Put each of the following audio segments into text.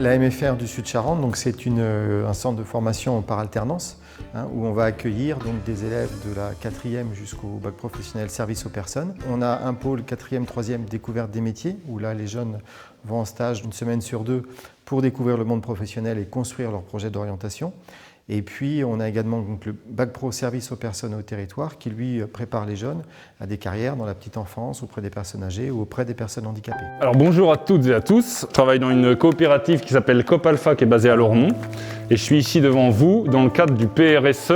La MFR du Sud-Charente, donc c'est un centre de formation par alternance où on va accueillir donc, des élèves de la 4e jusqu'au bac professionnel service aux personnes. On a un pôle 4e, 3e découverte des métiers où là les jeunes vont en stage une semaine sur 2 pour découvrir le monde professionnel et construire leur projet d'orientation. Et puis on a également donc, le bac pro service aux personnes et au territoire qui lui prépare les jeunes à des carrières dans la petite enfance, auprès des personnes âgées ou auprès des personnes handicapées. Alors bonjour à toutes et à tous, je travaille dans une coopérative qui s'appelle Coop Alpha qui est basée à Lormont et je suis ici devant vous dans le cadre du PRSE,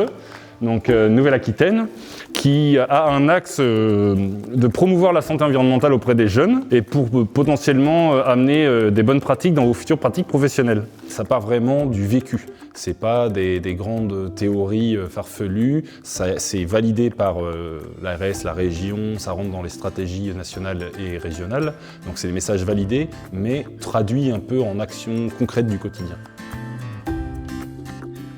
donc Nouvelle-Aquitaine, qui a un axe de promouvoir la santé environnementale auprès des jeunes et pour potentiellement amener des bonnes pratiques dans vos futures pratiques professionnelles. Ça part vraiment du vécu, c'est pas des grandes théories farfelues, c'est validé par l'ARS, la région, ça rentre dans les stratégies nationales et régionales, donc c'est des messages validés mais traduits un peu en actions concrètes du quotidien.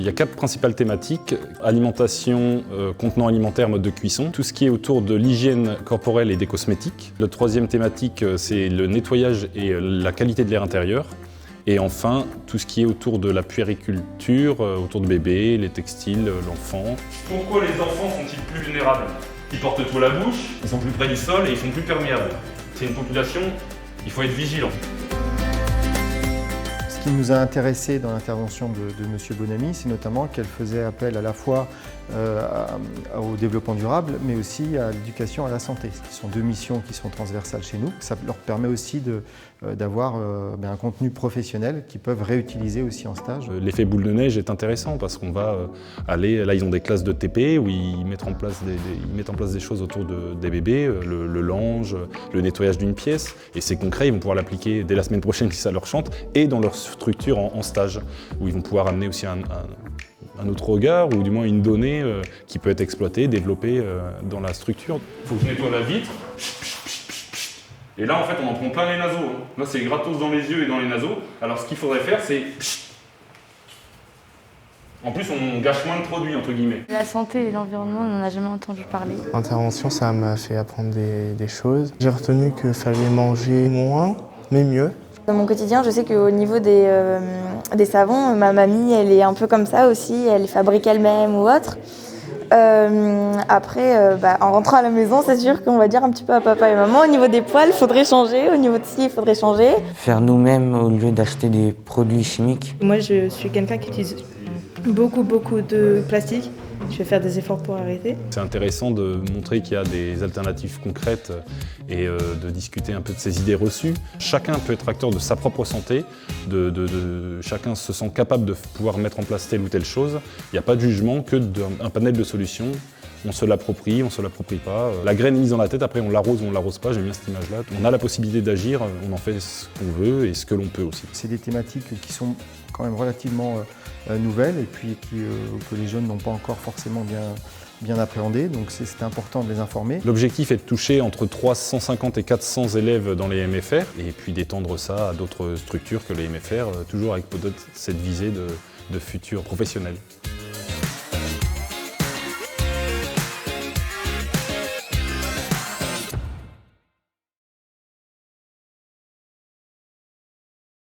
Il y a 4 principales thématiques, alimentation, contenants alimentaires, mode de cuisson, tout ce qui est autour de l'hygiène corporelle et des cosmétiques. La 3e thématique, c'est le nettoyage et la qualité de l'air intérieur. Et enfin, tout ce qui est autour de la puériculture, autour de bébés, les textiles, l'enfant. Pourquoi les enfants sont-ils plus vulnérables? Ils portent tout à la bouche, ils sont plus près du sol et ils sont plus perméables. C'est une population, il faut être vigilant. Ce qui nous a intéressé dans l'intervention de M. Bonamy, c'est notamment qu'elle faisait appel à la fois au développement durable, mais aussi à l'éducation à la santé. Ce sont 2 missions qui sont transversales chez nous. Ça leur permet aussi d'avoir un contenu professionnel qu'ils peuvent réutiliser aussi en stage. L'effet boule de neige est intéressant parce qu'on va aller, là ils ont des classes de TP où ils mettent en place des choses autour des bébés, le linge, le nettoyage d'une pièce, et c'est concret, ils vont pouvoir l'appliquer dès la semaine prochaine si ça leur chante, et dans leur structure en stage, où ils vont pouvoir amener aussi un autre regard, ou du moins une donnée qui peut être exploitée, développée dans la structure. Il faut que je nettoie la vitre. Et là, en fait, on en prend plein les naseaux. Là, c'est gratos dans les yeux et dans les naseaux. Alors, ce qu'il faudrait faire, c'est... En plus, on gâche moins de produits, entre guillemets. La santé et l'environnement, on n'en a jamais entendu parler. L'intervention, ça m'a fait apprendre des choses. J'ai retenu qu'il fallait manger moins, mais mieux. Dans mon quotidien, je sais qu'au niveau des savons, ma mamie, elle est un peu comme ça aussi. Elle fabrique elle-même ou autre. Après, en rentrant à la maison, c'est sûr qu'on va dire un petit peu à papa et maman, au niveau des poils, il faudrait changer, au niveau de ci, il faudrait changer. Faire nous-mêmes au lieu d'acheter des produits chimiques. Moi, je suis quelqu'un qui utilise beaucoup de plastique. Je vais faire des efforts pour arrêter. C'est intéressant de montrer qu'il y a des alternatives concrètes et de discuter un peu de ces idées reçues. Chacun peut être acteur de sa propre santé, chacun se sent capable de pouvoir mettre en place telle ou telle chose. Il n'y a pas de jugement, que d'un panel de solutions. On se l'approprie, on ne se l'approprie pas. La graine est mise dans la tête, après on l'arrose ou on ne l'arrose pas, j'aime bien cette image-là. On a la possibilité d'agir, on en fait ce qu'on veut et ce que l'on peut aussi. C'est des thématiques qui sont quand même relativement nouvelles et puis que les jeunes n'ont pas encore forcément bien appréhendées, donc c'est important de les informer. L'objectif est de toucher entre 350 et 400 élèves dans les MFR et puis d'étendre ça à d'autres structures que les MFR, toujours avec peut-être cette visée de futurs professionnels.